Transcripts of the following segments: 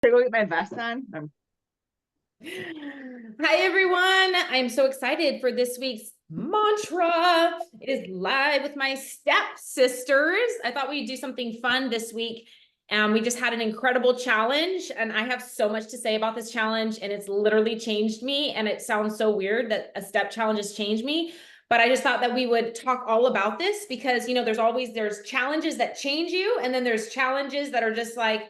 To go get my vest on. Hi, everyone. I'm so excited for this week's mantra. It is live with my stepsisters. I thought we'd do something fun this week. We just had an incredible challenge, and I have so much to say about this challenge, and it's literally changed me. And it sounds so weird that a step challenge has changed me. But I just thought that we would talk all about this because, there's challenges that change you, and then there's challenges that are just like,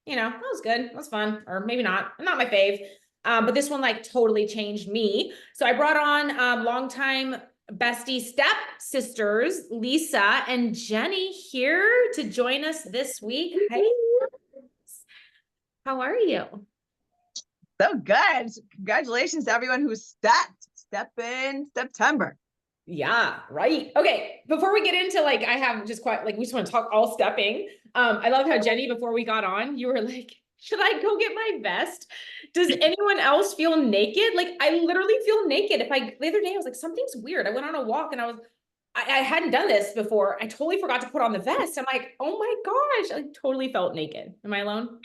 that was good. That was fun. Or maybe not my fave. But this one like totally changed me. So I brought on longtime bestie step sisters, Lisa and Jenny, here to join us this week. Hey, how are you? So good. Congratulations to everyone who step in September. Yeah, right. Okay, before we get into I have just quite we just want to talk all stepping. I love how Jenny, before we got on, you were like, should I go get my vest? Does anyone else feel naked? Like, I literally feel naked. The other day I was like, something's weird. I went on a walk and I hadn't done this before. I totally forgot to put on the vest. I'm like, oh my gosh, I totally felt naked. Am I alone?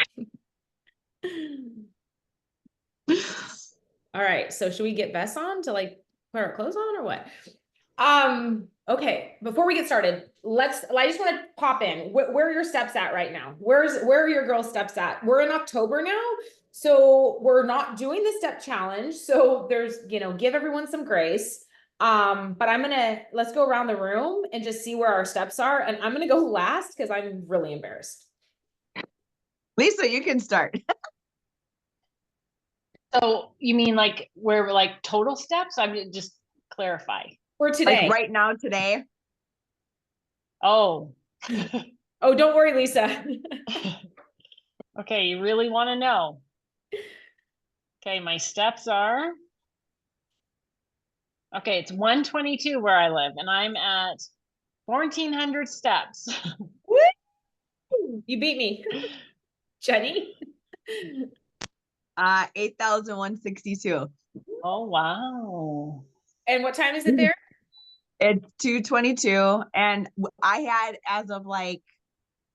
All right, so should we get vests on to put our clothes on or what? Okay, before we get started, I just want to pop in. Where are your steps at right now? Where are your girl steps at? We're in October now, so we're not doing the step challenge. So give everyone some grace. But let's go around the room and just see where our steps are. And I'm gonna go last because I'm really embarrassed. Lisa, you can start. So you mean where total steps? I'm just clarify. For today. Like right now, today. Oh. Oh, don't worry, Lisa. Okay, you really want to know. Okay, my steps are. Okay, it's 122 where I live, and I'm at 1,400 steps. You beat me. Jenny? 8,162. Oh, wow. And what time is it there? It's 2:22. And I had, as of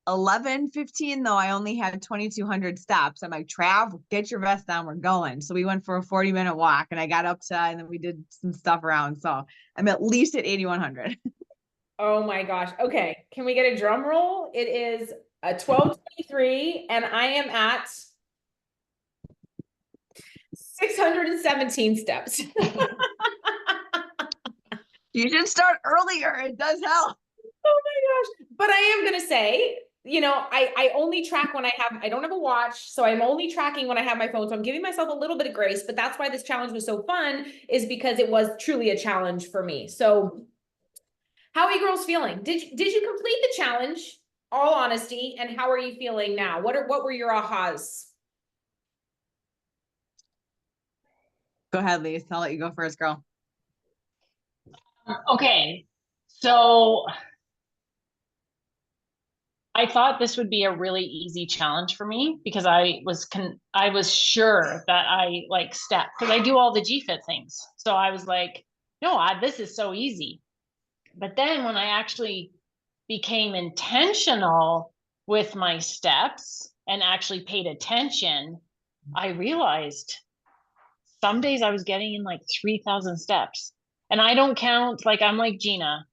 11:15, though, I only had 2,200 steps. I'm like, Trav, get your vest on, we're going. So we went for a 40-minute walk, and I got up to, and then we did some stuff around. So I'm at least at 8,100. Oh my gosh. Okay. Can we get a drum roll? It is a 12:23 and I am at 617 steps. You should start earlier. It does help. Oh my gosh. But I am going to say, I only track when I don't have a watch. So I'm only tracking when I have my phone. So I'm giving myself a little bit of grace, but that's why this challenge was so fun, is because it was truly a challenge for me. So how are you girls feeling? Did you complete the challenge? All honesty, and how are you feeling now? What were your ahas? Go ahead, Lisa. I'll let you go first, girl. Okay, so I thought this would be a really easy challenge for me because I was sure that I step, because I do all the GFit things. So I was like, no, this is so easy. But then when I actually became intentional with my steps and actually paid attention, I realized some days I was getting in 3,000 steps. And I don't count, I'm like Gina.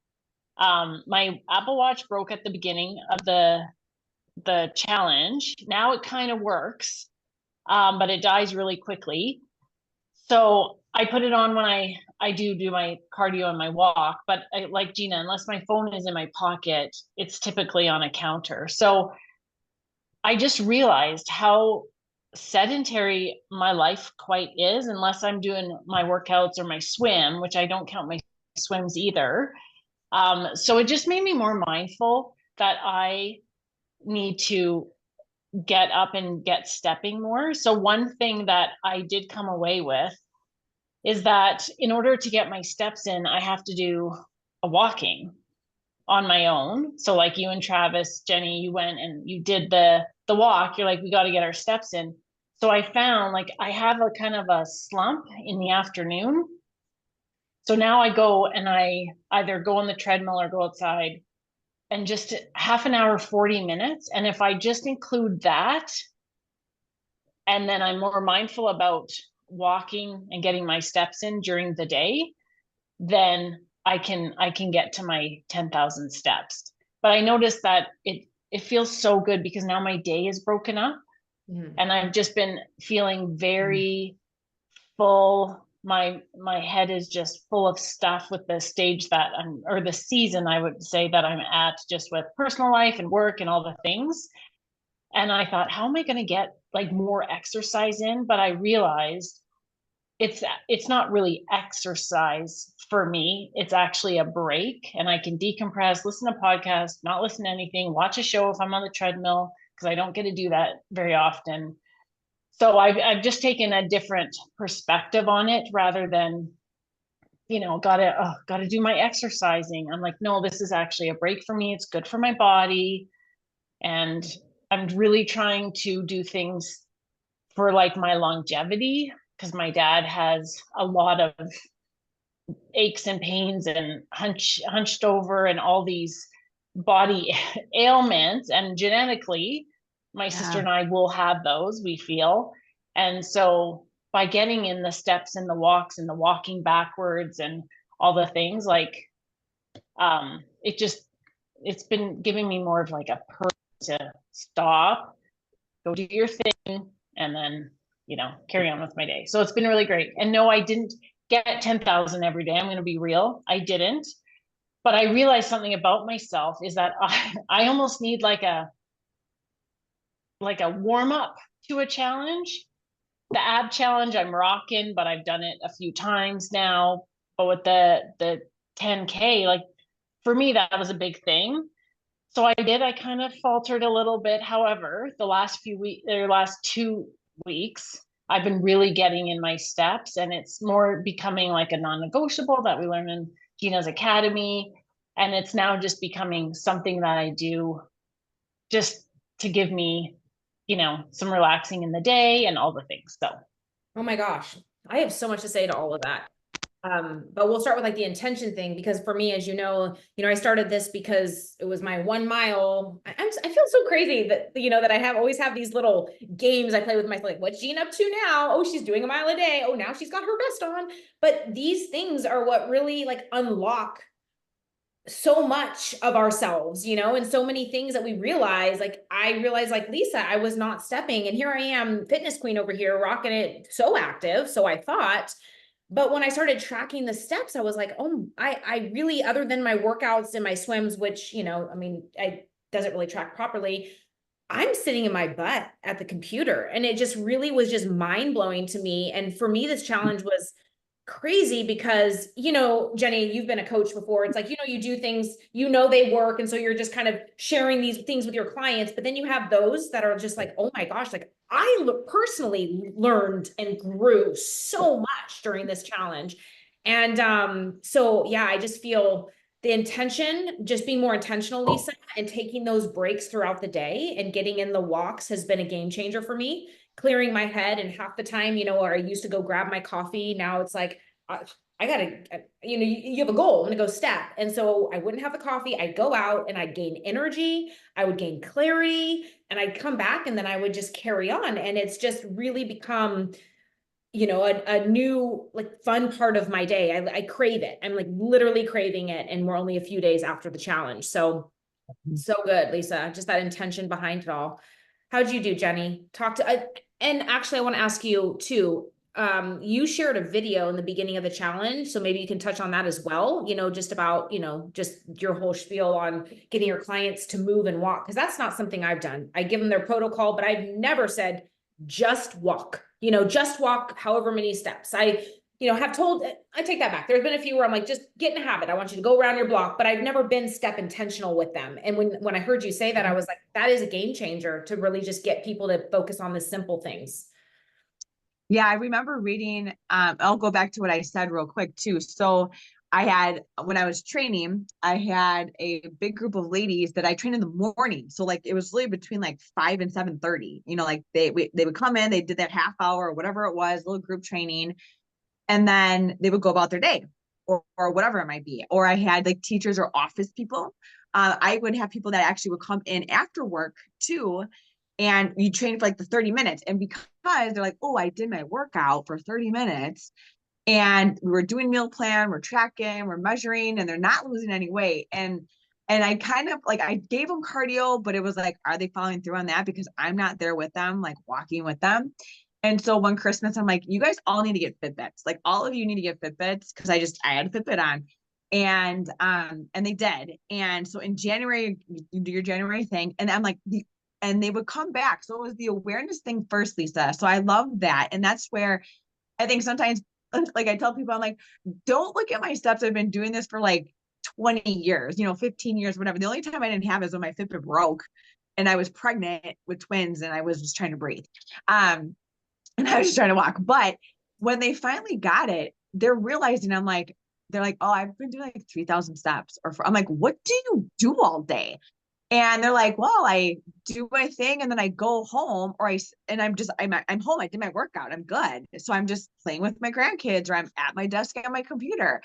My Apple Watch broke at the beginning of the challenge. Now it kind of works, but it dies really quickly. So I put it on when I do my cardio and my walk, but like Gina, unless my phone is in my pocket, it's typically on a counter. So I just realized how sedentary my life quite is, unless I'm doing my workouts or my swim, which I don't count my swims either. So it just made me more mindful that I need to get up and get stepping more. So one thing that I did come away with is that in order to get my steps in, I have to do a walking on my own. So like you and Travis, Jenny, you went and you did the walk. You're like, we got to get our steps in. So I found I have a kind of a slump in the afternoon. So now I go and I either go on the treadmill or go outside and just half an hour, 40 minutes. And if I just include that, And then I'm more mindful about walking and getting my steps in during the day, then I can get to my 10,000 steps. But I noticed that it feels so good because now my day is broken up, and I've just been feeling very full. My head is just full of stuff with the stage that I'm, or the season I would say that I'm at, just with personal life and work and all the things. And I thought, how am I going to get like more exercise in? But I realized it's not really exercise for me. It's actually a break, and I can decompress, listen to podcasts, not listen to anything, watch a show if I'm on the treadmill, because I don't get to do that very often. So I've just taken a different perspective on it, rather than, gotta do my exercising. I'm like, no, this is actually a break for me. It's good for my body. And I'm really trying to do things for like my longevity, because my dad has a lot of aches and pains and hunched over and all these body ailments, and genetically my sister Yeah. and I will have those, we feel. And so by getting in the steps and the walks and the walking backwards and all the things, like it's been giving me more of like a purpose to stop, go do your thing, and then, carry on with my day. So it's been really great. And no, I didn't get 10,000 every day. I'm going to be real. I didn't. But I realized something about myself is that I almost need like a warm up to a challenge. The ab challenge I'm rocking, but I've done it a few times now. But with the 10K, like for me, that was a big thing. So I kind of faltered a little bit. However, the last few weeks, or last 2 weeks, I've been really getting in my steps, and it's more becoming like a non-negotiable that we learn in Gina's Academy. And it's now just becoming something that I do just to give me, some relaxing in the day and all the things. So, Oh my gosh, I have so much to say to all of that. But we'll start with like the intention thing, because for me, as you know, I started this because it was my 1 mile. I feel so crazy that, that I always have these little games I play with myself. Like, what's Gina up to now? Oh, she's doing a mile a day. Oh, now she's got her vest on. But these things are what really like unlock so much of ourselves, and so many things that we realize. Like I realized, like Lisa, I was not stepping, and here I am, fitness queen over here, rocking it, so active. So I thought, but when I started tracking the steps, I was like, oh, I really, other than my workouts and my swims, which, I doesn't really track properly, I'm sitting in my butt at the computer. And it just really was just mind blowing to me. And for me, this challenge was crazy because, Jenny, you've been a coach before. It's like, you do things, they work. And so you're just kind of sharing these things with your clients. But then you have those that are just like, oh my gosh, like I personally learned and grew so much during this challenge. And so, yeah, I just feel the intention, just being more intentional, Lisa, and taking those breaks throughout the day and getting in the walks has been a game changer for me. Clearing my head, and half the time, where I used to go grab my coffee, now it's like, I gotta, you have a goal, I'm gonna go step. And so I wouldn't have the coffee, I'd go out and I'd gain energy, I would gain clarity, and I'd come back and then I would just carry on. And it's just really become, a new like fun part of my day. I crave it. I'm like literally craving it. And we're only a few days after the challenge. So good, Lisa, just that intention behind it all. How'd you do, Jenny? And actually I want to ask you too. You shared a video in the beginning of the challenge, so maybe you can touch on that as well, just about, just your whole spiel on getting your clients to move and walk. Cause that's not something I've done. I give them their protocol, but I've never said, just walk, just walk however many steps. I take that back. There's been a few where I'm like, just get in a habit. I want you to go around your block, but I've never been step intentional with them. And when I heard you say that, I was like, that is a game changer to really just get people to focus on the simple things. Yeah, I remember reading, I'll go back to what I said real quick too. So when I was training, I had a big group of ladies that I trained in the morning. So like, it was really between like 5 and 7:30, like they would come in, they did that half hour or whatever it was, little group training. And then they would go about their day or whatever it might be. Or I had like teachers or office people. I would have people that actually would come in after work too. and you train for like the 30 minutes. And because they're like, oh, I did my workout for 30 minutes and we were doing meal plan, we're tracking, we're measuring, and they're not losing any weight. And I kind of like, I gave them cardio, but it was like, are they following through on that? Because I'm not there with them, like walking with them. And so one Christmas, I'm like, you guys all need to get Fitbits. Like all of you need to get Fitbits because I had a Fitbit on. And they did. And so in January, you do your January thing. And I'm like, and they would come back. So it was the awareness thing first, Lisa. So I love that. And that's where I think sometimes, like I tell people, I'm like, don't look at my steps. I've been doing this for like 20 years, 15 years, whatever. The only time I didn't have is when my Fitbit broke and I was pregnant with twins and I was just trying to breathe. And I was just trying to walk. But when they finally got it, they're realizing they're like, oh, I've been doing like 3,000 steps. I'm like, what do you do all day? And they're like, well, I do my thing and then I go home I'm home. I did my workout. I'm good. So I'm just playing with my grandkids or I'm at my desk on my computer.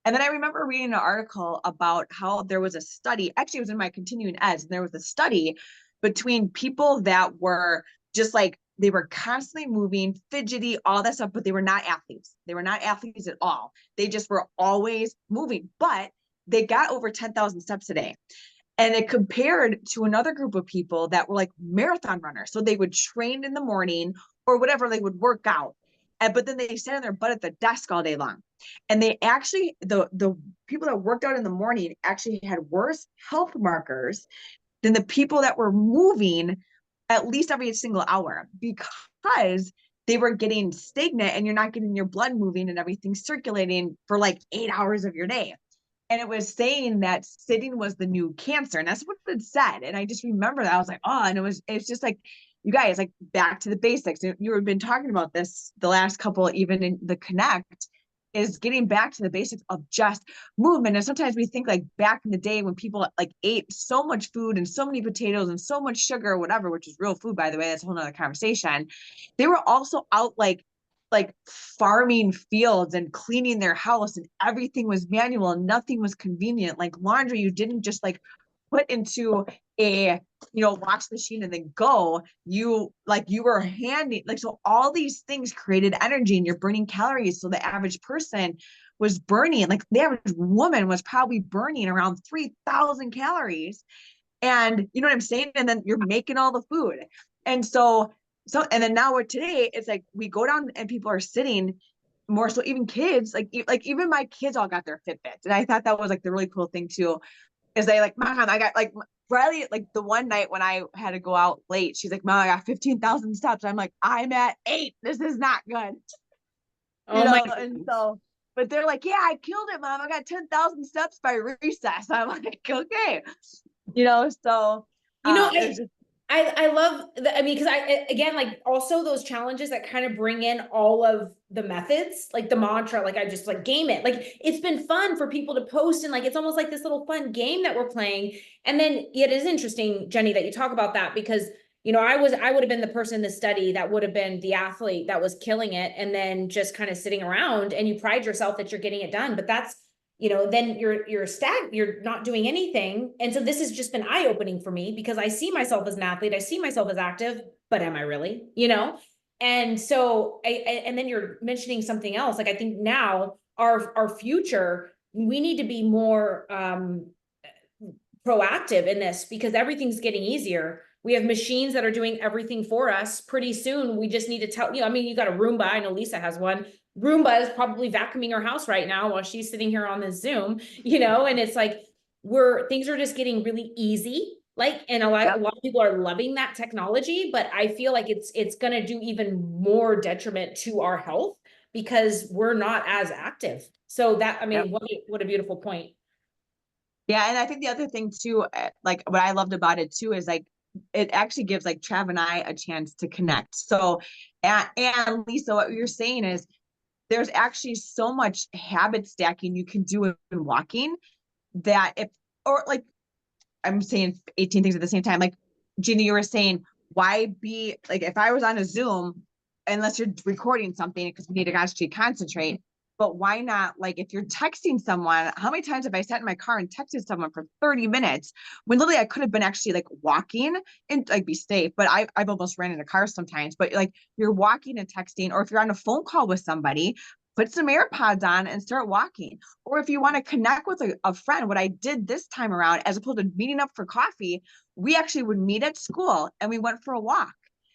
And then I remember reading an article about how there was a study, actually it was in my continuing eds, and there was a study between people that were just like, they were constantly moving, fidgety, all that stuff, but they were not athletes. They were not athletes at all. They just were always moving, but they got over 10,000 steps a day. And it compared to another group of people that were like marathon runners. So they would train in the morning or whatever, they would work out. But then they sat on their butt at the desk all day long. And they actually, the people that worked out in the morning actually had worse health markers than the people that were moving at least every single hour because they were getting stagnant and you're not getting your blood moving and everything circulating for like 8 hours of your day. And it was saying that sitting was the new cancer. And that's what it said. And I just remember that. I was like, oh, and it's just like, you guys, like back to the basics. You have been talking about this the last couple, even in the Connect, is getting back to the basics of just movement. And sometimes we think like back in the day when people like ate so much food and so many potatoes and so much sugar or whatever, which is real food, by the way, that's a whole nother conversation. They were also out like farming fields and cleaning their house and everything was manual and nothing was convenient. Like laundry, you didn't just like put into a wash machine and then go. You were handing, like, so all these things created energy and you're burning calories. So the average person was burning, like the average woman was probably burning around 3,000 calories. And you know what I'm saying? And then you're making all the food. And and then now today it's like we go down and people are sitting more. So even kids, like even my kids all got their Fitbits. And I thought that was like the really cool thing too, is they like, Mom, I got like Riley, like the one night when I had to go out late, she's like, Mom, I got 15,000 steps. I'm like, I'm at 8. This is not good. Oh my And so, but they're like, yeah, I killed it, Mom. I got 10,000 steps by recess. I'm like, okay. So it's just, I love I mean, because again, like also those challenges that kind of bring in all of the methods, like the mantra, like I just like game it. Like it's been fun for people to post and like it's almost like this little fun game that we're playing. And then it is interesting, Jenny, that you talk about that because I would have been the person in the study that would have been the athlete that was killing it and then just kind of sitting around and you pride yourself that you're getting it done. But that's then you're not doing anything. And so this has just been eye-opening for me because I see myself as an athlete, I see myself as active, but am I really, And so and then you're mentioning something else. Like I think now our future, we need to be more proactive in this because everything's getting easier. We have machines that are doing everything for us. Pretty soon, we just need to tell, I mean, you got a Roomba. I know Lisa has one. Roomba is probably vacuuming her house right now while she's sitting here on this Zoom, and it's like, things are just getting really easy. Like, and a lot of people are loving that technology, but I feel like it's going to do even more detriment to our health because we're not as active. So that, I mean, what a beautiful point. Yeah. And I think the other thing too, like what I loved about it too, is like, it actually gives like Trav and I a chance to connect. So, and Lisa, what you're saying is there's actually so much habit stacking you can do in walking that or like, I'm saying 18 things at the same time. Like Gina, you were saying, why be like, if I was on a Zoom, unless you're recording something because we need to actually concentrate, but why not, like, if you're texting someone, how many times have I sat in my car and texted someone for 30 minutes when literally I could have been actually like walking and like be safe, but I've almost ran into cars sometimes, but like you're walking and texting, or if you're on a phone call with somebody, put some AirPods on and start walking. Or if you want to connect with a friend, what I did this time around, as opposed to meeting up for coffee, we actually would meet at school and we went for a walk.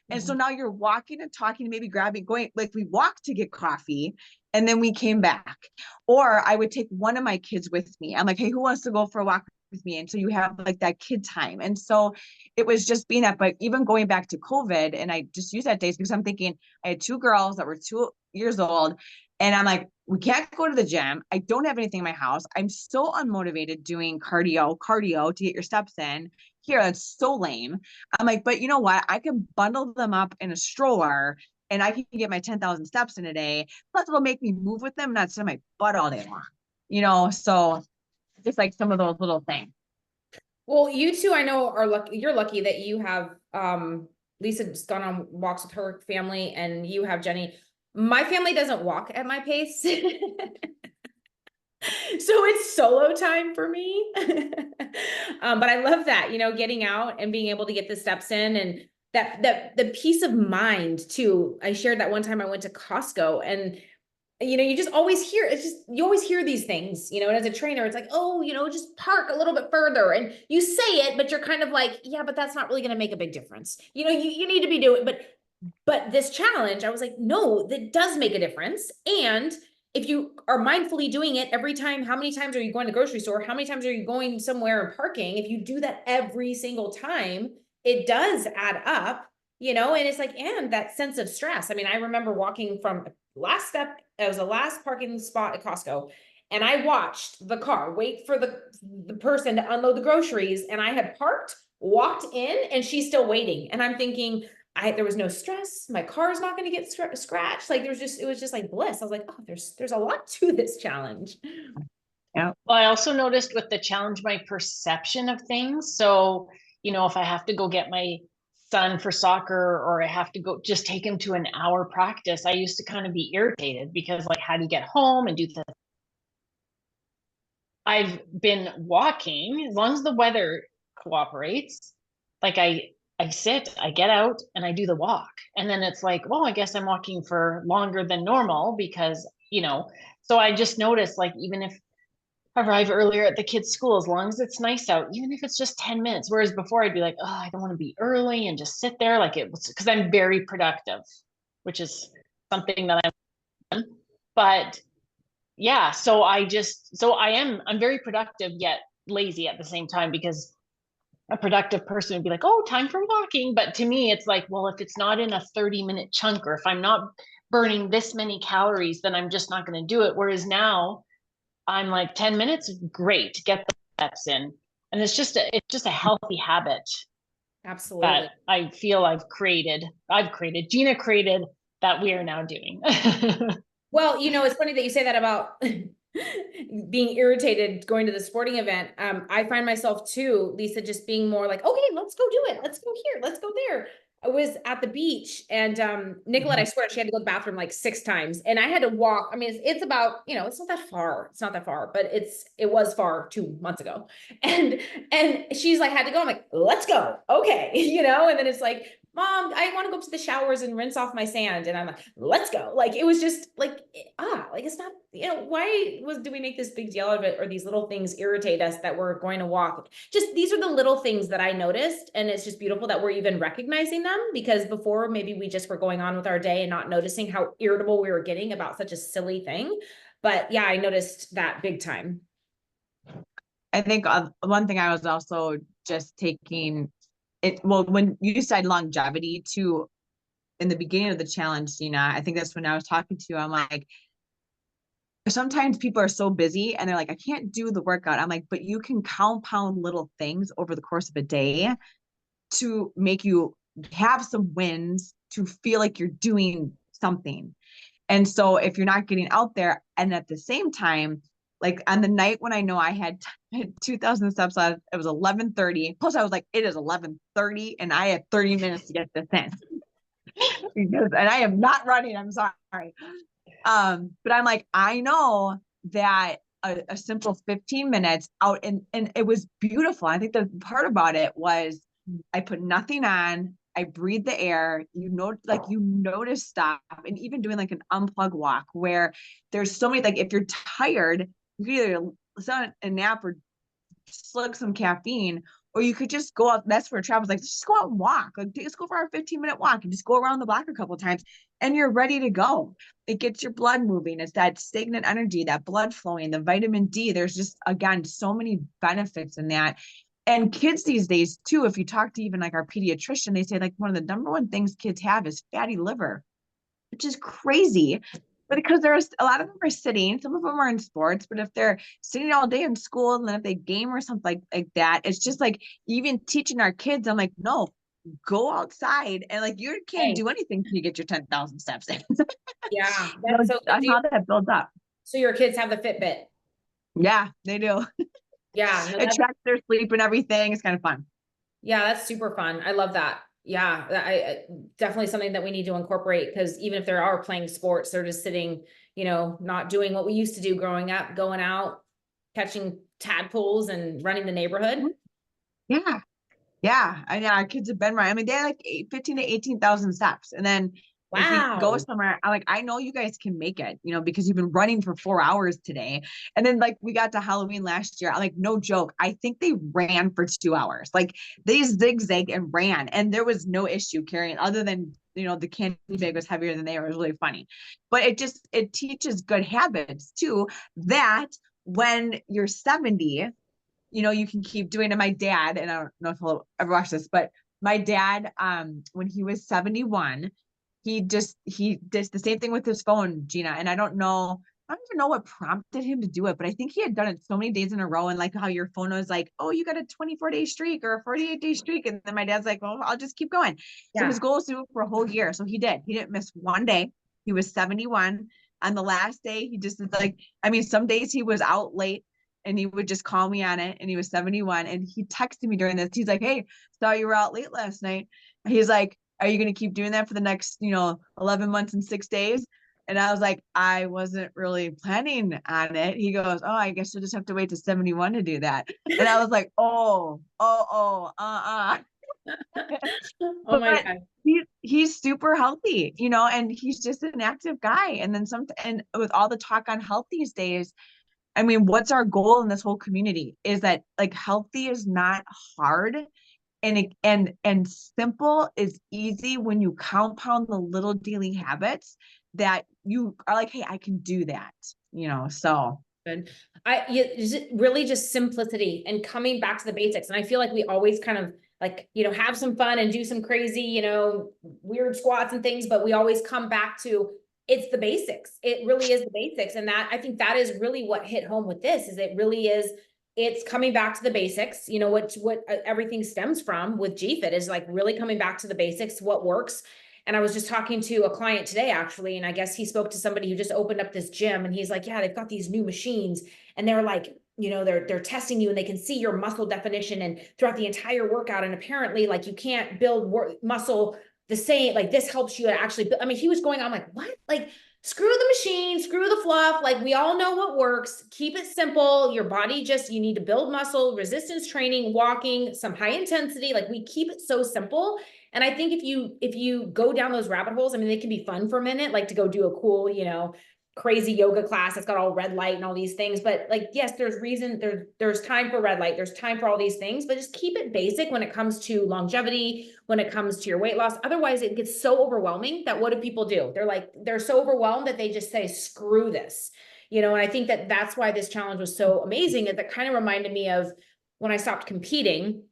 And so now you're walking and talking, maybe grabbing, going, like we walked to get coffee and then we came back. Or I would take one of my kids with me. I'm like, hey, who wants to go for a walk with me? And so you have like that kid time. And so it was just being that, but even going back to COVID, and I just use that days because I'm thinking I had two girls that were 2 years old. And I'm like, we can't go to the gym. I don't have anything in my house. I'm so unmotivated doing cardio to get your steps in. Here, that's so lame. I'm like, but you know what? I can bundle them up in a stroller and I can get my 10,000 steps in a day. Plus, it'll make me move with them, not sit on my butt all day long. So just like some of those little things. Well, you two, I know, are lucky. You're lucky that you have Lisa's gone on walks with her family, and you have Jenny. My family doesn't walk at my pace. So it's solo time for me. But I love that, getting out and being able to get the steps in, and that the peace of mind too. I shared that one time I went to Costco, and you just always hear, you always hear these things, and as a trainer, it's like, oh, just park a little bit further, and you say it, but you're kind of like, yeah, but that's not really going to make a big difference. You need to be doing, but this challenge, I was like, no, that does make a difference. And if you are mindfully doing it every time, how many times are you going to the grocery store? How many times are you going somewhere and parking? If you do that every single time, it does add up, and it's like, and that sense of stress. I mean, I remember walking from last step, it was the last parking spot at Costco. And I watched the car wait for the person to unload the groceries. And I had parked, walked in, and she's still waiting. And I'm thinking, there was no stress. My car is not going to get scratched. Like it was just like bliss. I was like, oh, there's a lot to this challenge. Yeah. Well, I also noticed with the challenge, my perception of things. So, if I have to go get my son for soccer, or I have to go just take him to an hour practice, I used to kind of be irritated because like, how do you get home and do the I've been walking as long as the weather cooperates. Like I sit, I get out and I do the walk. And then it's like, well, I guess I'm walking for longer than normal because, so I just noticed like even if I arrive earlier at the kids' school, as long as it's nice out, even if it's just 10 minutes. Whereas before I'd be like, oh, I don't want to be early and just sit there. Like it was because I'm very productive, which is something that but yeah, so I'm very productive yet lazy at the same time, because a productive person would be like, oh, time for walking. But to me, it's like, well, if it's not in a 30-minute chunk, or if I'm not burning this many calories, then I'm just not going to do it. Whereas now I'm like 10 minutes, great, get the steps in. And it's just a healthy habit Absolutely. that I feel Gina created, that we are now doing. Well, it's funny that you say that about being irritated going to the sporting event. I find myself too, Lisa, just being more like, okay, let's go do it. Let's go here. Let's go there. I was at the beach, and Nicolette, I swear, she had to go to the bathroom like 6 times, and I had to walk. I mean, it's about, it's not that far. It's not that far, but it was far 2 months ago. And she's like, had to go. I'm like, let's go. Okay. And then it's like, Mom, I want to go to the showers and rinse off my sand. And I'm like, let's go. Like, it was just like, like, it's not, why do we make this big deal of it? Or these little things irritate us that we're going to walk. Just, these are the little things that I noticed. And it's just beautiful that we're even recognizing them, because before maybe we just were going on with our day and not noticing how irritable we were getting about such a silly thing. But yeah, I noticed that big time. I think one thing I was also just taking it, well, when you said longevity too, in the beginning of the challenge, Gina, I think that's when I was talking to you. I'm like, sometimes people are so busy and they're like, I can't do the workout. I'm like, but you can compound little things over the course of a day to make you have some wins, to feel like you're doing something. And so if you're not getting out there, and at the same time, like on the night when I know I had 2,000 steps on, it was 11:30. Plus I was like, it is 11:30 and I have 30 minutes to get this in. And I am not running. I'm sorry. But I'm like, I know that a simple 15 minutes out and it was beautiful. I think the part about it was I put nothing on. I breathe the air, like you notice stuff, and even doing like an unplug walk where there's so many, like if you're tired, you can either sit on a nap or slug some caffeine, or you could just go out. That's where travel's like, just go out and walk. Like, just go for a 15-minute walk and just go around the block a couple of times and you're ready to go. It gets your blood moving. It's that stagnant energy, that blood flowing, the vitamin D. There's just, again, so many benefits in that. And kids these days, too, if you talk to even like our pediatrician, they say like one of the number one things kids have is fatty liver, which is crazy. But because there's a lot of them are sitting, some of them are in sports, but if they're sitting all day in school and then if they game or something like that, it's just like even teaching our kids, I'm like, no, go outside and like you can't do anything till you get your 10,000 steps in. Yeah, that's so good. How that builds up. So your kids have the Fitbit. Yeah, they do. Yeah, no, It tracks their sleep and everything. It's kind of fun. yeah, that's super fun. I love that. Yeah, I definitely something that we need to incorporate, because even if they are playing sports, they're just sitting, not doing what we used to do growing up, going out, catching tadpoles and running the neighborhood. Yeah. Yeah. I know our kids have been right. I mean, they had like 15 to 18,000 steps. And then if we go Wow. somewhere, I'm like, I know you guys can make it, because you've been running for 4 hours today. And then like we got to Halloween last year. I'm like, no joke. I think they ran for 2 hours. Like they zigzag and ran. And there was no issue carrying other than, the candy bag was heavier than they were. It was really funny. But it teaches good habits too, that when you're 70, you can keep doing it. My dad, and I don't know if he'll ever watch this, but my dad, when he was 71, he did the same thing with his phone, Gina. And I don't even know what prompted him to do it, but I think he had done it so many days in a row. And like how your phone was like, oh, you got a 24-day streak or a 48-day streak. And then my dad's like, well, I'll just keep going. So his goal was to do it for a whole year. So he did. He didn't miss one day. He was 71. On the last day, he just like, I mean, some days he was out late and he would just call me on it. And he was 71. And he texted me during this. He's like, hey, saw you were out late last night. He's like, are you going to keep doing that for the next, 11 months and 6 days? And I was like, I wasn't really planning on it. He goes, oh, I guess you'll just have to wait to 71 to do that. And I was like, oh, Oh my God. He's super healthy, and he's just an active guy. And then and with all the talk on health these days, I mean, what's our goal in this whole community is that like healthy is not hard, and simple is easy when you compound the little daily habits that you are like, hey, I can do that, so. Good. Really just simplicity and coming back to the basics. And I feel like we always kind of like, have some fun and do some crazy, weird squats and things, but we always come back to it's the basics. It really is the basics. And I think that is really what hit home with this is it's coming back to the basics, what everything stems from with GFIT is like really coming back to the basics, what works. And I was just talking to a client today, actually, and I guess he spoke to somebody who just opened up this gym, and he's like, yeah, they've got these new machines, and they're like, they're testing you, and they can see your muscle definition and throughout the entire workout. And apparently, like, you can't build muscle the same, like this helps you actually. I mean, he was going on like, what? Like, screw the machine, screw the fluff. Like, we all know what works. Keep it simple. Your body you need to build muscle, resistance training, walking, some high intensity. Like, we keep it so simple. And I think if you go down those rabbit holes, I mean, they can be fun for a minute, like to go do a cool, crazy yoga class that's got all red light and all these things. But like, yes, there's time for red light. There's time for all these things, but just keep it basic when it comes to longevity, when it comes to your weight loss. Otherwise it gets so overwhelming that what do people do? They're so overwhelmed that they just say, screw this, and I think that's why this challenge was so amazing. That kind of reminded me of when I stopped competing,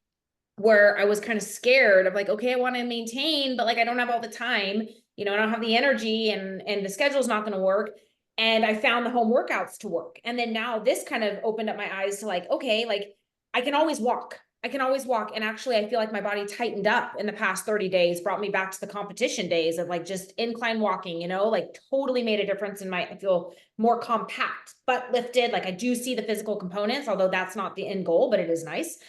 where I was kind of scared of like, okay, I want to maintain, but like, I don't have all the time, I don't have the energy and the schedule's not going to work. And I found the home workouts to work. And then now this kind of opened up my eyes to like, okay, like I can always walk. And actually I feel like my body tightened up in the past 30 days, brought me back to the competition days of like just incline walking, like totally made a difference I feel more compact, butt lifted. Like I do see the physical components, although that's not the end goal, but it is nice.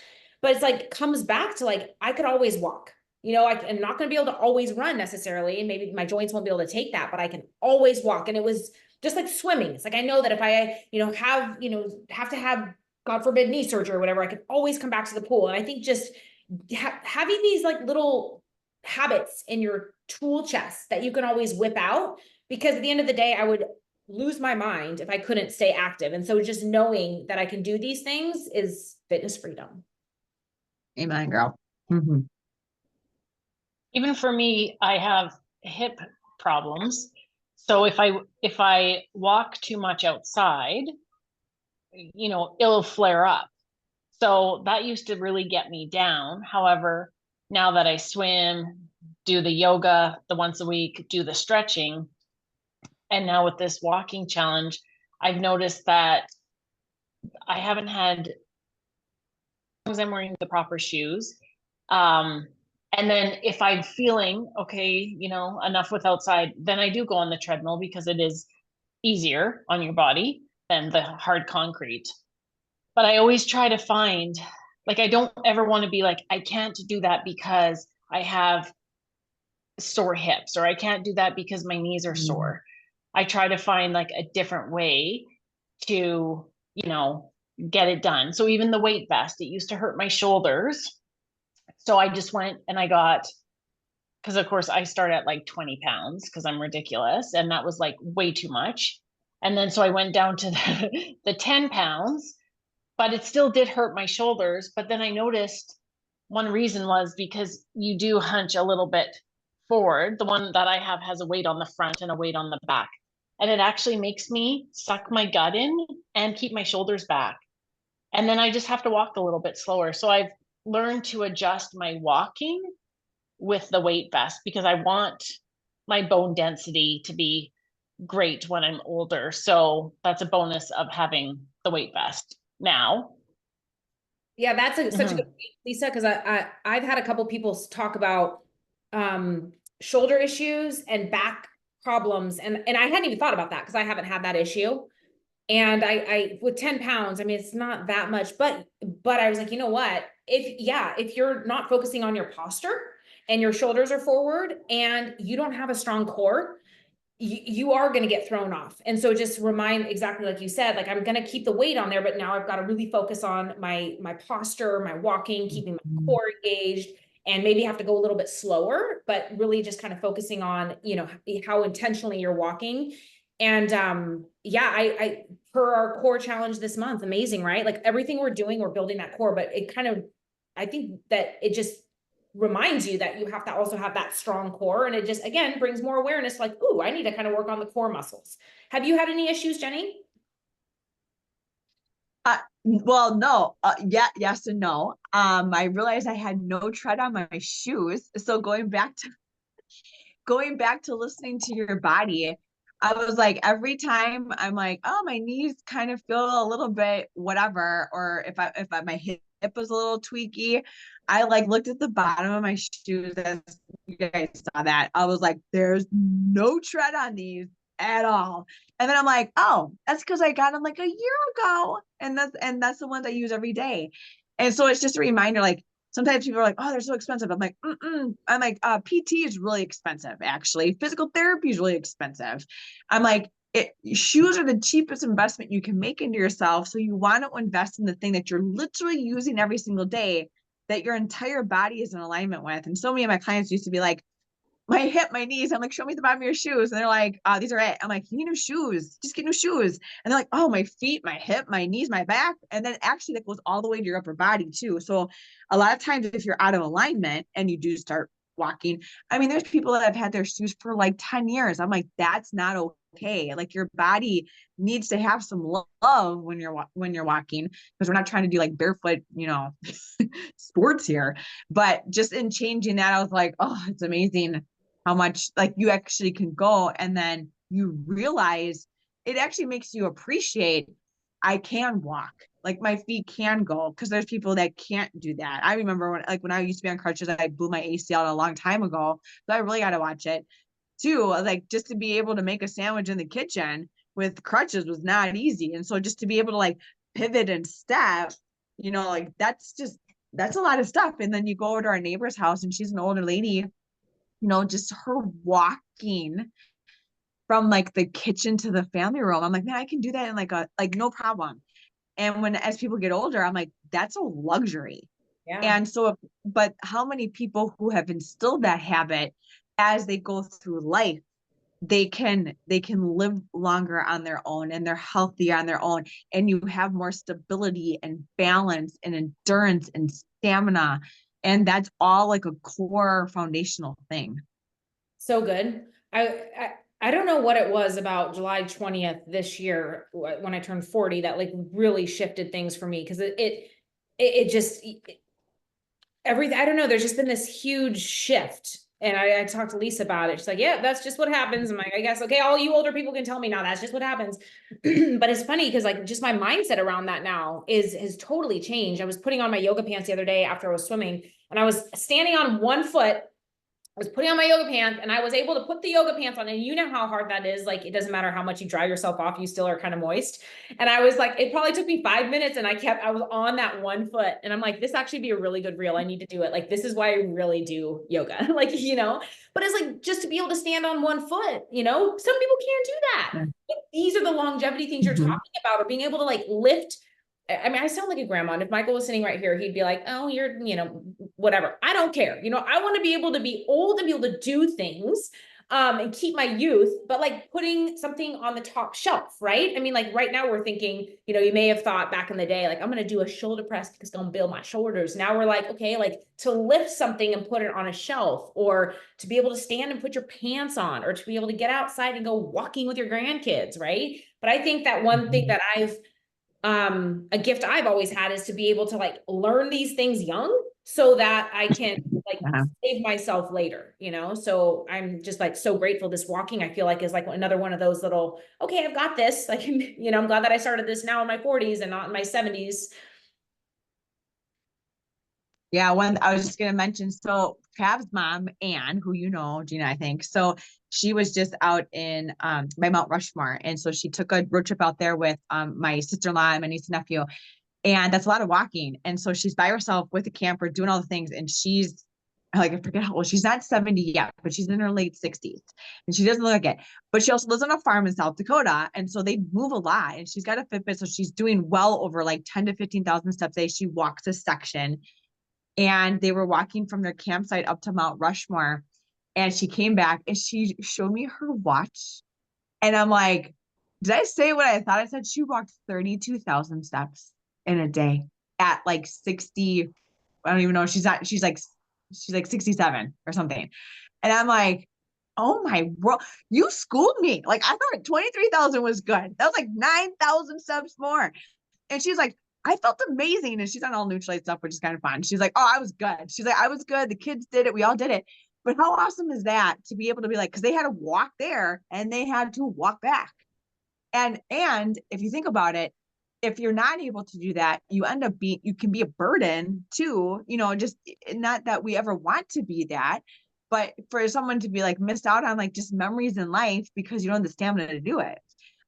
But it's like, comes back to like, I could always walk, I'm not going to be able to always run necessarily. And maybe my joints won't be able to take that, but I can always walk. And it was just like swimming. It's like, I know that if I, have to have, God forbid, knee surgery or whatever, I can always come back to the pool. And I think just having these like little habits in your tool chest that you can always whip out, because at the end of the day, I would lose my mind if I couldn't stay active. And so just knowing that I can do these things is fitness freedom. Amen, girl. Mm-hmm. Even for me, I have hip problems. So if I walk too much outside, it'll flare up. So that used to really get me down. However, now that I swim, do the yoga the once a week, do the stretching, and now with this walking challenge, I've noticed that I haven't had, as long as I'm wearing the proper shoes. And then if I'm feeling okay, enough with outside, then I do go on the treadmill because it is easier on your body than the hard concrete. But I always try to find, like, I don't ever want to be like, I can't do that because I have sore hips, or I can't do that because my knees are sore. I try to find like a different way to, get it done. So even the weight vest, it used to hurt my shoulders. So I just went and I got, because of course I start at like 20 pounds because I'm ridiculous. And that was like way too much. And then so I went down to the 10 pounds, but it still did hurt my shoulders. But then I noticed one reason was because you do hunch a little bit forward. The one that I have has a weight on the front and a weight on the back. And it actually makes me suck my gut in and keep my shoulders back. And then I just have to walk a little bit slower. So I've learned to adjust my walking with the weight vest because I want my bone density to be great when I'm older. So that's a bonus of having the weight vest now. Yeah, that's such a good point, Lisa, because I've had a couple people talk about shoulder issues and back problems, and I hadn't even thought about that because I haven't had that issue. And I with 10 pounds, I mean, it's not that much, but I was like, you know what? If you're not focusing on your posture and your shoulders are forward and you don't have a strong core, you are going to get thrown off. And so just remind, exactly like you said, like, I'm going to keep the weight on there, but now I've got to really focus on my posture, my walking, keeping my core engaged, and maybe have to go a little bit slower, but really just kind of focusing on, how intentionally you're walking. And I per our core challenge this month, amazing, right? Like, everything we're doing, we're building that core, but it kind of, I think that it just reminds you that you have to also have that strong core. And it just, again, brings more awareness, like, ooh, I need to kind of work on the core muscles. Have you had any issues, Jenny? Well, no, yes and no. I realized I had no tread on my shoes. So going back to listening to your body, I was like, every time I'm like, oh, my knees kind of feel a little bit whatever, or if my hip was a little tweaky, I like looked at the bottom of my shoes, as you guys saw that. I was like, there's no tread on these at all. And then I'm like, oh, that's because I got them like a year ago. And that's the ones I use every day. And so it's just a reminder, like, sometimes people are like, oh, they're so expensive. I'm like, I'm like, PT is really expensive, actually. Physical therapy is really expensive. I'm like, shoes are the cheapest investment you can make into yourself. So you want to invest in the thing that you're literally using every single day, that your entire body is in alignment with. And so many of my clients used to be like, my hip, my knees. I'm like, show me the bottom of your shoes. And they're like, these are it. I'm like, you need new shoes. Just get new shoes. And they're like, oh, my feet, my hip, my knees, my back. And then actually that goes all the way to your upper body too. So a lot of times if you're out of alignment and you do start walking, I mean, there's people that have had their shoes for like 10 years. I'm like, that's not okay. Like, your body needs to have some love when you're walking, because we're not trying to do like barefoot, sports here. But just in changing that, I was like, oh, it's amazing how much like you actually can go, and then you realize it actually makes you appreciate, I can walk, like my feet can go, because there's people that can't do that. I remember when I used to be on crutches, I blew my ACL a long time ago, so I really got to watch it too. Like, just to be able to make a sandwich in the kitchen with crutches was not easy, and so just to be able to like pivot and step, like that's a lot of stuff. And then you go over to our neighbor's house, and she's an older lady, just her walking from like the kitchen to the family room. I'm like, man, I can do that in like no problem. And as people get older, I'm like, that's a luxury. Yeah. And so, but how many people who have instilled that habit as they go through life, they can live longer on their own, and they're healthier on their own, and you have more stability and balance and endurance and stamina, and that's all like a core foundational thing. So good. I don't know what it was about July 20th this year when I turned 40 that like really shifted things for me, because it just everything, I don't know, there's just been this huge shift. And I talked to Lisa about it. She's like, yeah, that's just what happens. I'm like, I guess, okay, all you older people can tell me now, that's just what happens. But it's funny because like just my mindset around that now has totally changed. I was putting on my yoga pants the other day after I was swimming, and I was standing on one foot. I was putting on my yoga pants, and I was able to put the yoga pants on. And you know how hard that is. Like, it doesn't matter how much you dry yourself off, you still are kind of moist. And I was like, it probably took me 5 minutes, and I was on that one foot. And I'm like, this actually be a really good reel. I need to do it. Like, this is why I really do yoga. Like, but it's like just to be able to stand on one foot, some people can't do that. Yeah. But these are the longevity things you're talking about, or being able to like lift. I mean, I sound like a grandma. And if Michael was sitting right here, he'd be like, oh, you're, whatever. I don't care. I want to be able to be old and be able to do things, and keep my youth, but like putting something on the top shelf, right? I mean, like right now we're thinking, you may have thought back in the day, like I'm going to do a shoulder press because it's going to build my shoulders. Now we're like, okay, like to lift something and put it on a shelf, or to be able to stand and put your pants on, or to be able to get outside and go walking with your grandkids, right? But I think that one thing that a gift I've always had is to be able to like learn these things young so that I can like save myself later, so I'm just like so grateful. This walking, I feel like, is like another one of those little, okay, I've got this, like, I'm glad that I started this now in my 40s and not in my 70s. Yeah, when I was just gonna mention, so Trav's mom, Anne, who Gina, I think. So she was just out in by Mount Rushmore. And so she took a road trip out there with my sister-in-law and my niece and nephew. And that's a lot of walking. And so she's by herself with a camper doing all the things. And she's like, I forget how old, she's not 70 yet, but she's in her late 60s. And she doesn't look like it. But she also lives on a farm in South Dakota. And so they move a lot. And she's got a Fitbit. So she's doing well over like 10 to 15,000 steps a day. She walks a section. And they were walking from their campsite up to Mount Rushmore. And she came back and she showed me her watch. And I'm like, did I say what I thought I said? She walked 32,000 steps in a day at like 60. I don't even know. She's like 67 or something. And I'm like, oh my world, you schooled me. Like, I thought 23,000 was good. That was like 9,000 steps more. And she's like, I felt amazing. And she's on all Nutrilite stuff, which is kind of fun. She's like, oh, I was good. She's like, I was good. The kids did it. We all did it. But how awesome is that to be able to be like, because they had to walk there and they had to walk back. And if you think about it, if you're not able to do that, you can be a burden too, just not that we ever want to be that, but for someone to be like missed out on like just memories in life because you don't have the stamina to do it.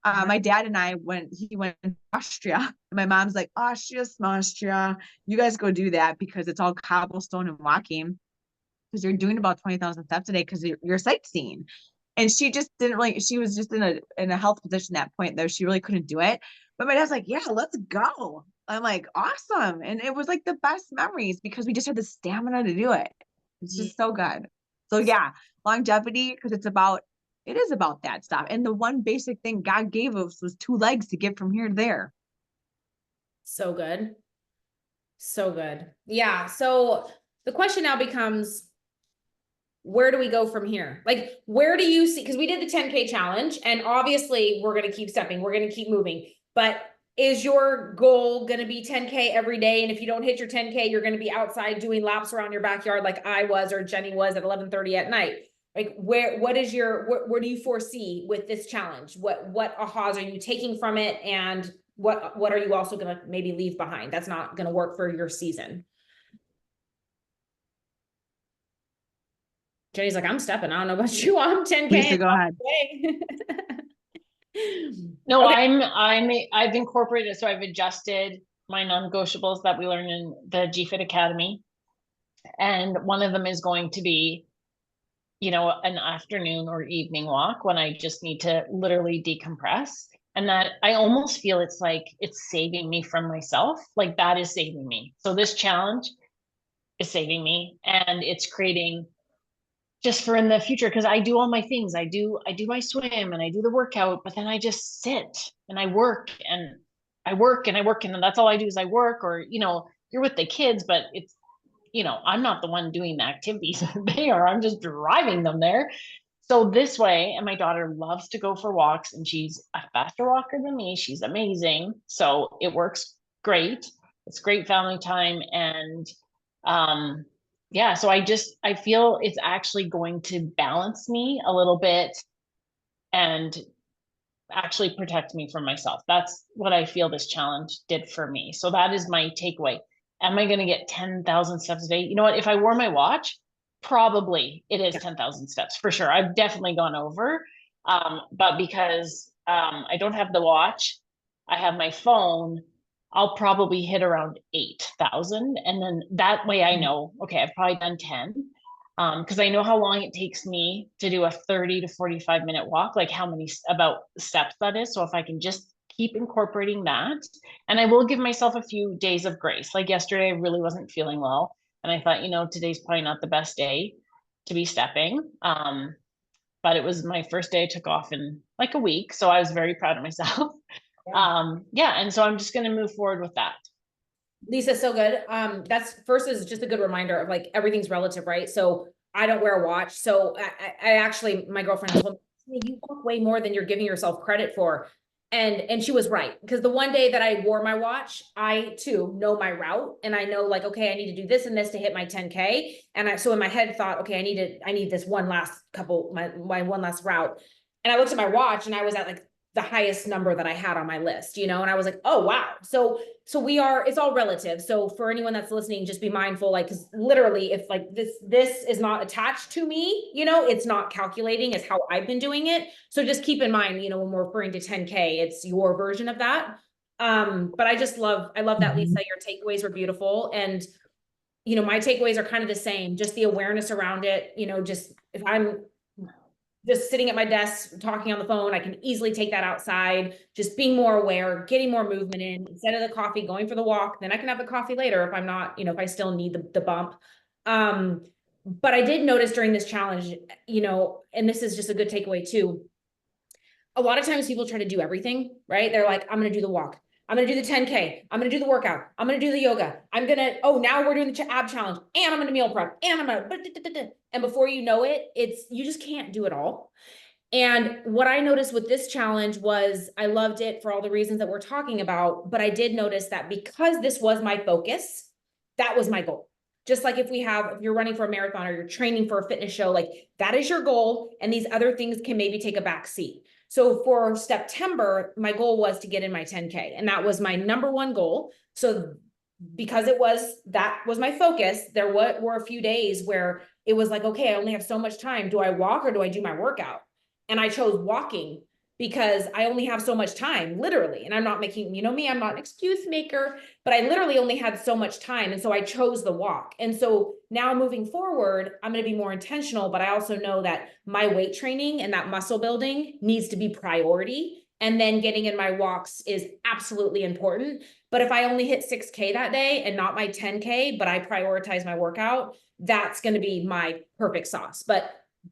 My dad and he went to Austria, and my mom's like, Austria, you guys go do that because it's all cobblestone and walking, because you're doing about 20,000 steps a day because you're sightseeing. And she just didn't really, she was just in a health position at that point though. She really couldn't do it. But my dad's like, yeah, let's go. I'm like, awesome. And it was like the best memories because we just had the stamina to do it. It's just so good. So yeah, longevity, because it is about that stuff. And the one basic thing God gave us was 2 legs to get from here to there. So good. So good. Yeah. So the question now becomes, where do we go from here? Like, where do you see, because we did the 10K challenge, and obviously we're going to keep stepping, we're going to keep moving, but is your goal going to be 10K every day? And if you don't hit your 10K, you're going to be outside doing laps around your backyard like I was, or Jenny was, at 11:30 at night. Like, where do you foresee with this challenge? What ahas are you taking from it? And what are you also going to maybe leave behind that's not going to work for your season? Jenny's like, I'm stepping. I don't know about you. I'm 10K. Lisa, go ahead. No, okay. I've incorporated, so I've adjusted my non-negotiables that we learn in the GFIT Academy. And one of them is going to be, an afternoon or evening walk when I just need to literally decompress. And that I almost feel it's like it's saving me from myself. Like that is saving me. So this challenge is saving me, and it's creating just for in the future, because I do all my things. I do my swim and I do the workout, but then I just sit and I work and I work and I work, and that's all I do is I work. Or you're with the kids, but it's I'm not the one doing the activities. They are. I'm just driving them there. So this way, and my daughter loves to go for walks, and she's a faster walker than me. She's amazing. So it works great. It's great family time. And yeah, so I feel it's actually going to balance me a little bit and actually protect me from myself. That's what I feel this challenge did for me. So that is my takeaway. Am I going to get 10,000 steps a day? You know what? If I wore my watch, probably it is 10,000 steps for sure. I've definitely gone over. But because I don't have the watch, I have my phone, I'll probably hit around 8,000. And then that way I know, okay, I've probably done 10. Because I know how long it takes me to do a 30 to 45-minute walk, like how many about steps that is. So if I can just keep incorporating that, and I will give myself a few days of grace. Like yesterday, I really wasn't feeling well. And I thought, today's probably not the best day to be stepping. But it was my first day I took off in like a week. So I was very proud of myself. Yeah. And so I'm just going to move forward with that. Lisa, so good. That's first is just a good reminder of like everything's relative, right? So I don't wear a watch. So I actually, my girlfriend told me, you walk way more than you're giving yourself credit for. And she was right. Because the one day that I wore my watch, I too know my route. And I know like, okay, I need to do this and this to hit my 10K. And so in my head thought, okay, I need this one last my one last route. And I looked at my watch and I was at like the highest number that I had on my list, and I was like, oh, wow. So it's all relative. So for anyone that's listening, just be mindful, like, cause literally if like this is not attached to me, it's not calculating is how I've been doing it. So just keep in mind, when we're referring to 10K, it's your version of that. But I love that, Lisa, your takeaways were beautiful. And, my takeaways are kind of the same, just the awareness around it, just if I'm just sitting at my desk, talking on the phone, I can easily take that outside, just being more aware, getting more movement in instead of the coffee, going for the walk. Then I can have the coffee later if I'm not, if I still need the bump. But I did notice during this challenge, and this is just a good takeaway too. A lot of times people try to do everything, right? They're like, I'm going to do the walk. I'm going to do the 10K. I'm going to do the workout. I'm going to do the yoga. Now we're doing the ab challenge, and I'm going to meal prep, and I'm going to, and before you know it, you just can't do it all. And what I noticed with this challenge was I loved it for all the reasons that we're talking about, but I did notice that because this was my focus, that was my goal. Just like if you're running for a marathon or you're training for a fitness show, like that is your goal. And these other things can maybe take a back seat. So for September, my goal was to get in my 10K, and that was my number one goal. So because that was my focus, there were a few days where it was like, okay, I only have so much time. Do I walk or do I do my workout? And I chose walking because I only have so much time, literally. And I'm not making, me, I'm not an excuse maker, but I literally only had so much time. And so I chose the walk. And so now moving forward, I'm going to be more intentional, but I also know that my weight training and that muscle building needs to be priority. And then getting in my walks is absolutely important. But if I only hit 6K that day and not my 10K, but I prioritize my workout, that's going to be my perfect sauce. But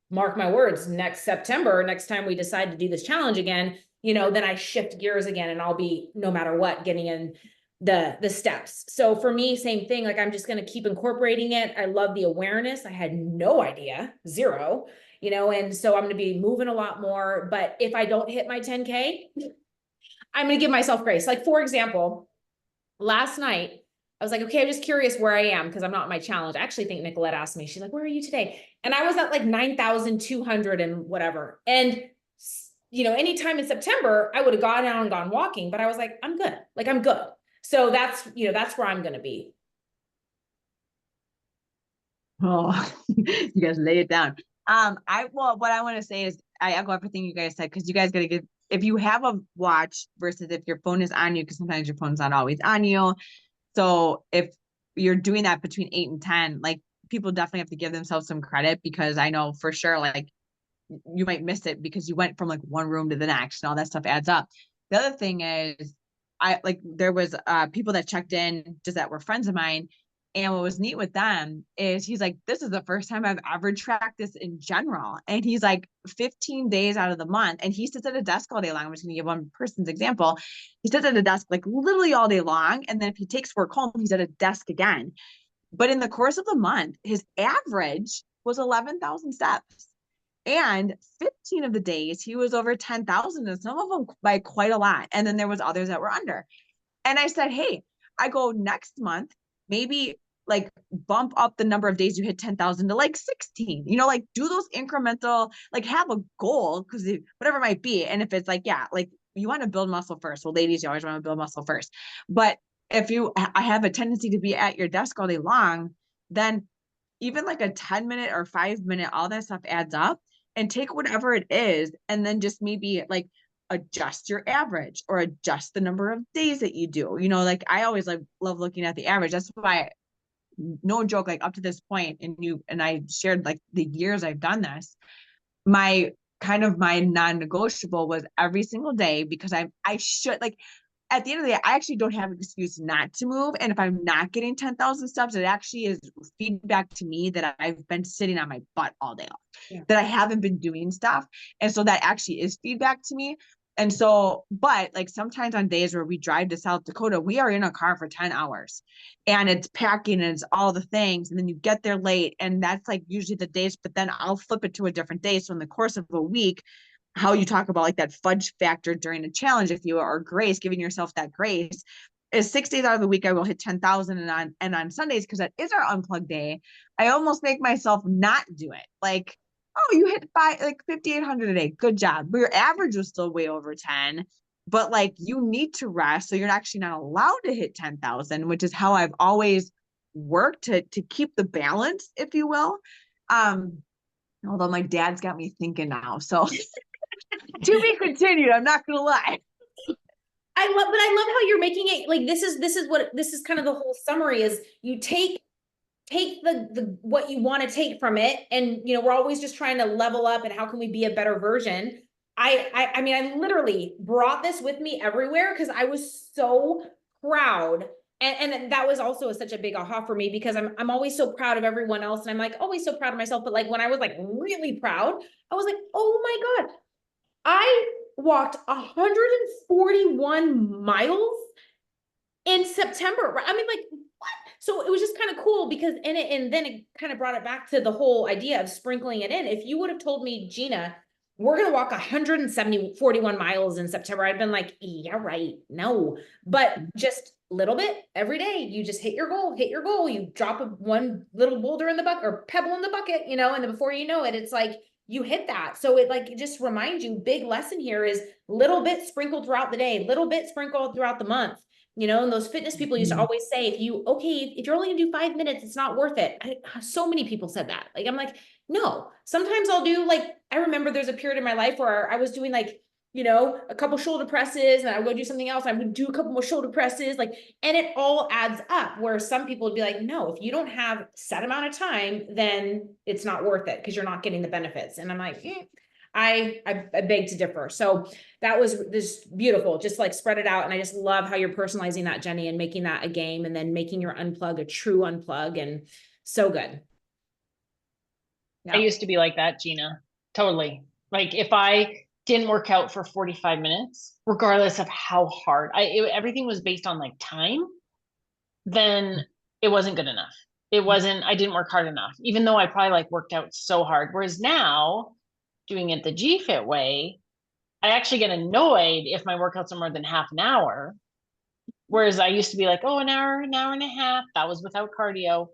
mark my words, next September, next time we decide to do this challenge again, then I shift gears again, and I'll be, no matter what, getting in the steps. So for me, same thing, like I'm just going to keep incorporating it. I love the awareness. I had no idea, zero, and so I'm going to be moving a lot more. But if I don't hit my 10K, I'm going to give myself grace. Like, for example, last night, I was like, okay, I'm just curious where I am because I'm not in my challenge. I actually think Nicolette asked me, she's like, where are you today? And I was at like 9,200 and whatever. And, anytime in September, I would have gone out and gone walking, but I was like, I'm good. Like, I'm good. So that's where I'm going to be. Oh, you guys lay it down. What I want to say is I echo everything you guys said, because you guys got to give, if you have a watch versus if your phone is on you, because sometimes your phone's not always on you. So if you're doing that between 8 and 10, like people definitely have to give themselves some credit, because I know for sure, like, you might miss it because you went from like one room to the next and all that stuff adds up. The other thing is, there was people that checked in just that were friends of mine. And what was neat with them is he's like, this is the first time I've ever tracked this in general. And he's like 15 days out of the month. And he sits at a desk all day long. I'm just gonna give one person's example. He sits at a desk like literally all day long. And then if he takes work home, he's at a desk again. But in the course of the month, his average was 11,000 steps. And 15 of the days he was over 10,000, and some of them by quite a lot. And then there was others that were under. And I said, hey, I go next month, maybe like bump up the number of days you hit 10,000 to like 16, like do those incremental, like have a goal, because whatever it might be. And if it's like, yeah, like you want to build muscle first. Well, ladies, you always want to build muscle first. But if I have a tendency to be at your desk all day long, then even like a 10-minute or 5-minute, all that stuff adds up. And take whatever it is, and then just maybe like adjust your average or adjust the number of days that you do. Like I always love looking at the average. That's why, no joke, like up to this point, and I shared like the years I've done this, my non-negotiable was every single day, because I should, like, at the end of the day, I actually don't have an excuse not to move. And if I'm not getting 10,000 steps, it actually is feedback to me that I've been sitting on my butt all day long, that I haven't been doing stuff. And so that actually is feedback to me. And so, but like sometimes on days where we drive to South Dakota, we are in a car for 10 hours and it's packing and it's all the things. And then you get there late, and that's like usually the days, but then I'll flip it to a different day. So in the course of a week, how you talk about like that fudge factor during a challenge, if you are grace, giving yourself that grace, is 6 days out of the week I will hit 10,000, and on Sundays, because that is our unplugged day, I almost make myself not do it. Like, oh, you hit 5,800 a day, good job, but your average was still way over 10, but like you need to rest, so you're actually not allowed to hit 10,000, which is how I've always worked to keep the balance, if you will. Although my dad's got me thinking now, so to be continued, I'm not gonna lie. I love how you're making it like this is kind of the whole summary is you take the what you want to take from it, and we're always just trying to level up and how can we be a better version. I mean, I literally brought this with me everywhere because I was so proud. And that was also such a big aha for me, because I'm always so proud of everyone else, and I'm like always so proud of myself. But like when I was like really proud, I was like, oh my God, I walked 141 miles in September. I mean, like, what? So it was just kind of cool because and then it kind of brought it back to the whole idea of sprinkling it in. If you would have told me, Gina, we're going to walk 41 miles in September, I'd been like, yeah, right. No, but just little bit every day, you just hit your goal, you drop one little boulder in the bucket or pebble in the bucket, and then before you know it, it's like, you hit that. So it just reminds you, big lesson here is little bit sprinkled throughout the day, little bit sprinkled throughout the month, and those fitness people used to always say, if you're only gonna do 5 minutes, it's not worth it. So many people said that. Like, I'm like, no, sometimes I'll do I remember there's a period in my life where I was doing a couple shoulder presses, and I would go do something else. I would do a couple more shoulder presses, and it all adds up, where some people would be like, no, if you don't have set amount of time, then it's not worth it because you're not getting the benefits. And I'm like, I beg to differ. So that was this beautiful, just spread it out. And I just love how you're personalizing that, Jenny, and making that a game, and then making your unplug a true unplug, and so good. Yeah. I used to be like that, Gina. Totally. Like if I didn't work out for 45 minutes, regardless of how hard everything was based on time, then it wasn't good enough. I didn't work hard enough, even though I probably worked out so hard. Whereas now doing it the GFit way, I actually get annoyed if my workouts are more than half an hour. Whereas I used to be like, oh, an hour and a half, that was without cardio,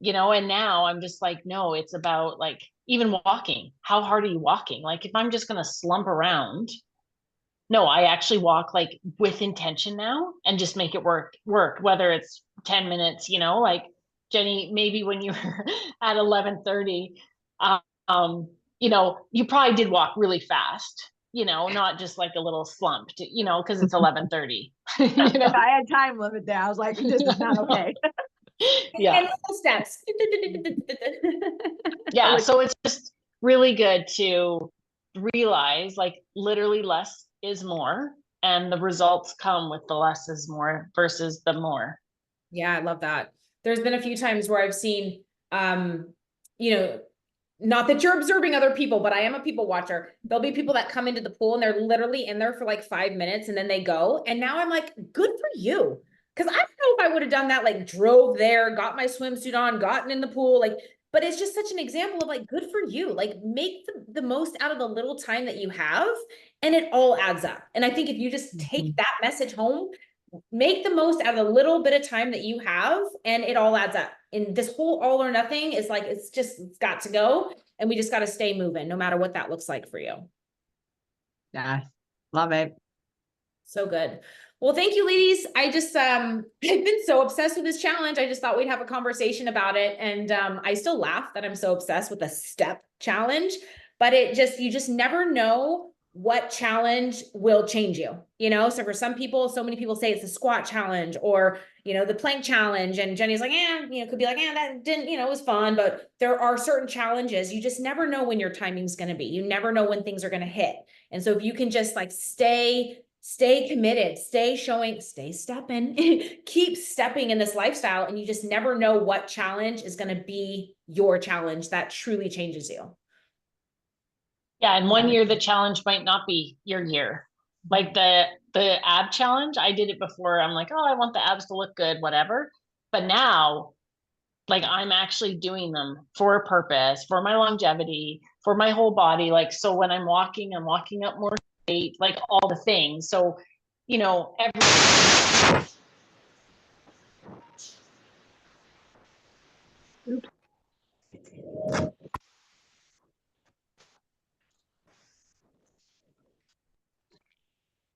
and now I'm just like, no, it's about even walking. How hard are you walking? If I'm just going to slump around, no, I actually walk with intention now and just make it work, whether it's 10 minutes, Jenny, maybe when you were at 11:30, you probably did walk really fast, not just a little slump, because it's 11:30. I had time limit there. I was like, this is not okay. Yeah. And little steps. Yeah. So it's just really good to realize like literally less is more, and the results come with the less is more versus the more. Yeah, I love that. There's been a few times where I've seen, you know, not that you're observing other people, but I am a people watcher. There'll be people that come into the pool and they're literally in there for like 5 minutes and then they go. And now I'm like, good for you. Cause I don't know if I would have done that, like drove there, got my swimsuit on, gotten in the pool, like, but it's just such an example of like, good for you. Like make the most out of the little time that you have, and it all adds up. And I think if you just take that message home, make the most out of the little bit of time that you have, and it all adds up. And this whole all or nothing is like, it's got to go, and we just got to stay moving no matter what that looks like for you. Yeah, love it. So good. Well, thank you, ladies. I just I've been so obsessed with this challenge. I just thought we'd have a conversation about it. And I still laugh that I'm so obsessed with a step challenge, but you just never know what challenge will change you. So for some people, so many people say it's the squat challenge or the plank challenge. And Jenny's like, could be like, that didn't, it was fun. But there are certain challenges. You just never know when your timing's going to be. You never know when things are going to hit. And so if you can just like stay committed, stay stepping, keep stepping in this lifestyle, and you just never know what challenge is going to be your challenge that truly changes you. Yeah, and one year the challenge might not be your year. Like the ab challenge, I did it before. I'm like, oh, I want the abs to look good, whatever. But now, like I'm actually doing them for a purpose, for my longevity, for my whole body. Like, so when I'm walking up more straight, like all the things. So, every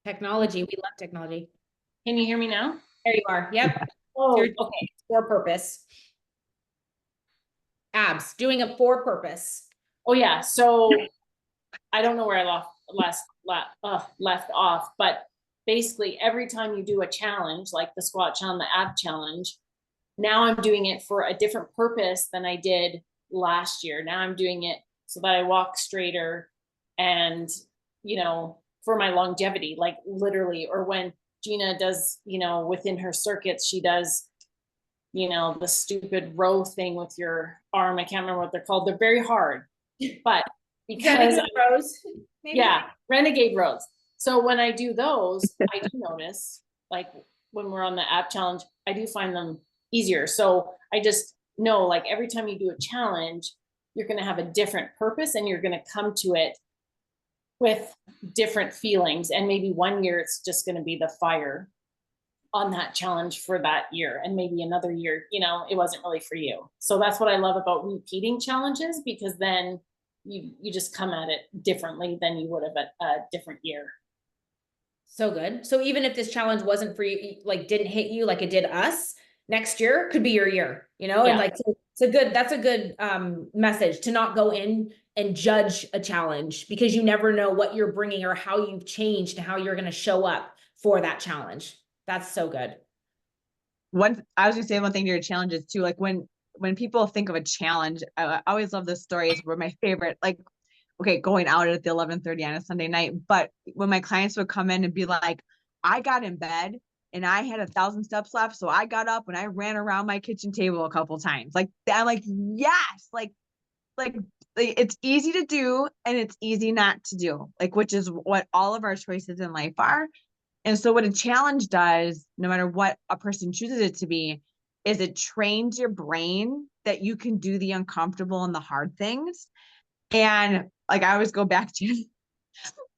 Technology. We love technology. Can you hear me now? There you are. Yep. Oh, okay. For purpose. Abs, doing it for purpose. Oh yeah. So I don't know where I left off, but basically every time you do a challenge, like the squat challenge, the ab challenge, now I'm doing it for a different purpose than I did last year. Now I'm doing it so that I walk straighter and, for my longevity, like literally, or when Gina does, within her circuits, she does, the stupid row thing with your arm. I can't remember what they're called. They're very hard, but because rows, maybe? Yeah, renegade rows. So when I do those, I do notice, like when we're on the app challenge, I do find them easier. So I just know, like every time you do a challenge, you're going to have a different purpose, and you're going to come to it with different feelings. And maybe one year it's just going to be the fire on that challenge for that year, and maybe another year, it wasn't really for you. So that's what I love about repeating challenges, because then you just come at it differently than you would have at a different year. So good. So even if this challenge wasn't for you, like didn't hit you like it did us, next year could be your year, Yeah. And like that's a good message, to not go in and judge a challenge, because you never know what you're bringing or how you've changed and how you're going to show up for that challenge. That's so good. I was gonna say one thing to your challenges too, like when people think of a challenge, I always love the stories were my favorite, like, okay, going out at the 11:30 on a Sunday night. But when my clients would come in and be like, I got in bed and I had 1,000 steps left. So I got up and I ran around my kitchen table a couple times. Like, I'm like, yes, like it's easy to do and it's easy not to do, like, which is what all of our choices in life are. And so what a challenge does, no matter what a person chooses it to be, is it trains your brain that you can do the uncomfortable and the hard things. And like, I always go back to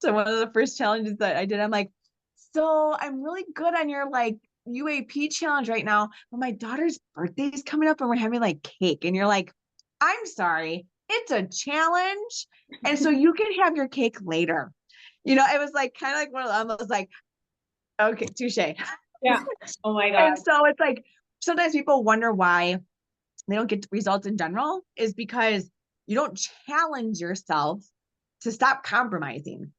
one of the first challenges that I did. I'm like, so I'm really good on your like UAP challenge right now, but my daughter's birthday is coming up and we're having like cake. And you're like, I'm sorry, it's a challenge. And so you can have your cake later. It was like kind of like one of them. I was like, okay, touche. Yeah. Oh my God. And so it's like, sometimes people wonder why they don't get results in general, is because you don't challenge yourself to stop compromising.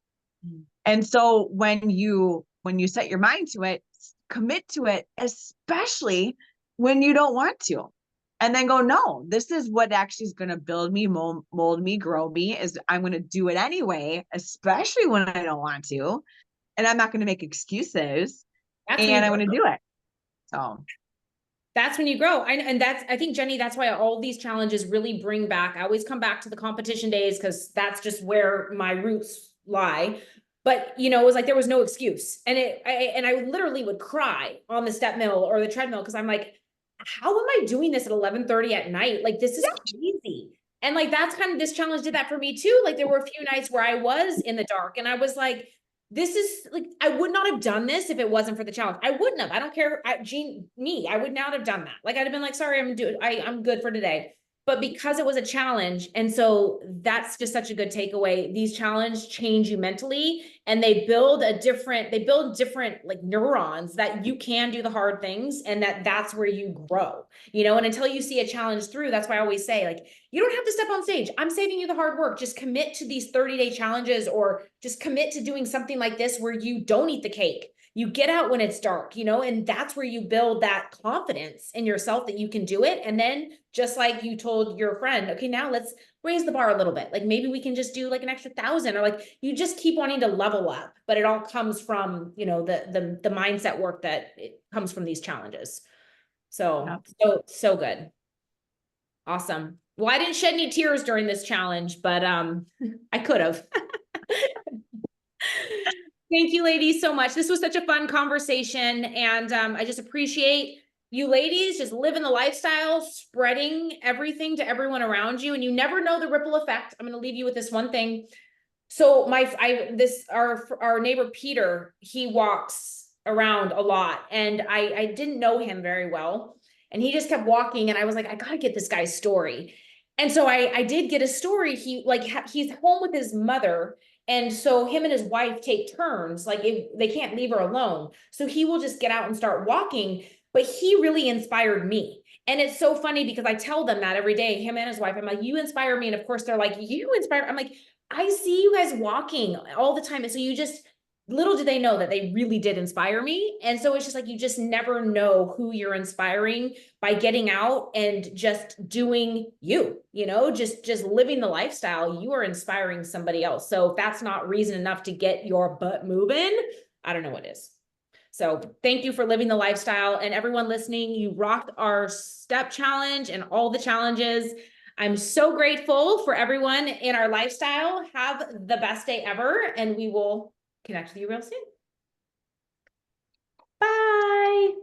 And so when you set your mind to it, commit to it, especially when you don't want to. And then go, no, this is what actually is going to build me, mold me, grow me, is I'm going to do it anyway, especially when I don't want to. And I'm not going to make excuses. That's when And you I'm going grow. to do it. So That's when you grow. And that's, I think, Jenny, that's why all these challenges really bring back, I always come back to the competition days because that's just where my roots lie. But, you know, it was like, there was no excuse. And I literally would cry on the step mill or the treadmill because I'm like, how am I doing this at 11:30 at night? Like, this is crazy. And like, that's kind of, this challenge did that for me too. Like, there were a few nights where I was in the dark and I was like, this is like, I would not have done this if it wasn't for the challenge. I wouldn't have. I don't care. I would not have done that. Like, I'd have been like, sorry, I'm good for today. But because it was a challenge, and so that's just such a good takeaway. These challenges change you mentally, and they build different like neurons that you can do the hard things, and that's where you grow, you know. And until you see a challenge through, that's why I always say, like, you don't have to step on stage. I'm saving you the hard work. Just commit to these 30-day challenges, or just commit to doing something like this where you don't eat the cake. You get out when it's dark, you know, and that's where you build that confidence in yourself that you can do it. And then, just like you told your friend, okay, now let's raise the bar a little bit. Like, maybe we can just do like an extra 1,000, or like, you just keep wanting to level up, but it all comes from, you know, the mindset work that it comes from these challenges. So, so good. Awesome. Well, I didn't shed any tears during this challenge, but I could have. Thank you, ladies, so much. This was such a fun conversation, and I just appreciate you ladies just living the lifestyle, spreading everything to everyone around you, and you never know the ripple effect. I'm going to leave you with this one thing. So our neighbor Peter, he walks around a lot, and I didn't know him very well, and he just kept walking, and I was like, I gotta get this guy's story. And so I did get a story. He's home with his mother, and so him and his wife take turns. Like, if they can't leave her alone, so he will just get out and start walking. But he really inspired me. And it's so funny because I tell them that every day, him and his wife, I'm like, you inspire me. And of course they're like, you inspire. I'm like, I see you guys walking all the time. And so you just, little do they know that they really did inspire me. And so it's just like, you just never know who you're inspiring by getting out and just doing you know, just living the lifestyle. You are inspiring somebody else. So if that's not reason enough to get your butt moving, I don't know what is. So thank you for living the lifestyle, and everyone listening, you rocked our step challenge and all the challenges. I'm so grateful for everyone in our lifestyle. Have the best day ever, and we will connect with you real soon. Bye.